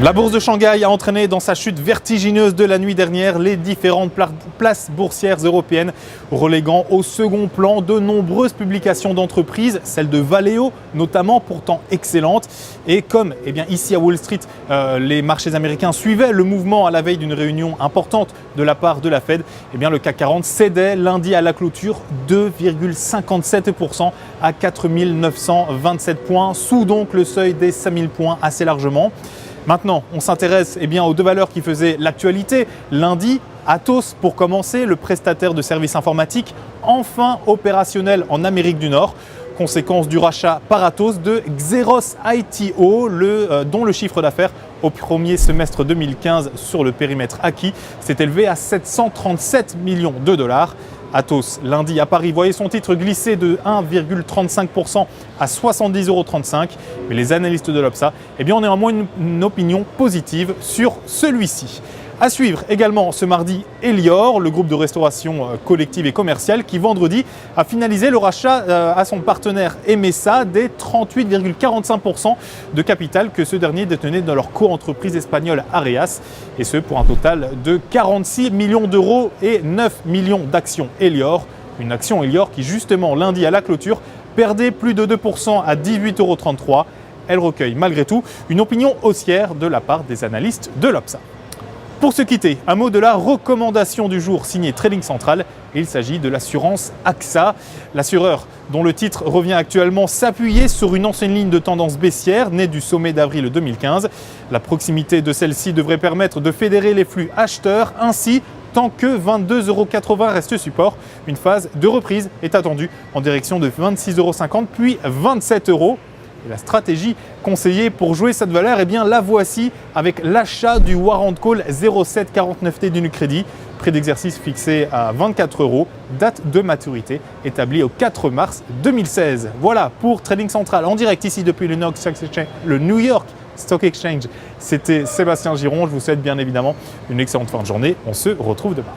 La bourse de Shanghai a entraîné dans sa chute vertigineuse de la nuit dernière les différentes places boursières européennes, reléguant au second plan de nombreuses publications d'entreprises, celle de Valeo notamment, pourtant excellente. Et comme ici à Wall Street, les marchés américains suivaient le mouvement à la veille d'une réunion importante de la part de la Fed, le CAC 40 cédait lundi à la clôture 2,57% à 4 927 points, sous donc le seuil des 5000 points assez largement. Maintenant, on s'intéresse aux deux valeurs qui faisaient l'actualité. Lundi, Atos, pour commencer, le prestataire de services informatiques, enfin opérationnel en Amérique du Nord. Conséquence du rachat par Atos de Xerox ITO, dont le chiffre d'affaires au premier semestre 2015 sur le périmètre acquis s'est élevé à 737 millions de dollars. Atos, lundi à Paris, voyait son titre glisser de 1,35% à 70,35 €. Mais les analystes de l'Obsa ont néanmoins une opinion positive sur celui-ci. À suivre également ce mardi Elior, le groupe de restauration collective et commerciale qui vendredi a finalisé le rachat à son partenaire Emesa des 38,45% de capital que ce dernier détenait dans leur co-entreprise espagnole Areas, et ce pour un total de 46 millions d'euros et 9 millions d'actions Elior. Une action Elior qui justement lundi à la clôture perdait plus de 2% à 18,33 €. Elle recueille malgré tout une opinion haussière de la part des analystes de l'Obsa. Pour se quitter, un mot de la recommandation du jour signée Trading Central. Il s'agit de l'assurance AXA. L'assureur, dont le titre revient actuellement s'appuyer sur une ancienne ligne de tendance baissière née du sommet d'avril 2015. La proximité de celle-ci devrait permettre de fédérer les flux acheteurs ainsi tant que 22,80 € reste support. Une phase de reprise est attendue en direction de 26,50 € puis 27 €. Et la stratégie conseillée pour jouer cette valeur, la voici avec l'achat du warrant call 0749T d'Unicredit, prix d'exercice fixé à 24 €, date de maturité établie au 4 mars 2016. Voilà pour Trading Central en direct ici depuis le New York Stock Exchange. C'était Sébastien Giron, je vous souhaite bien évidemment une excellente fin de journée. On se retrouve demain.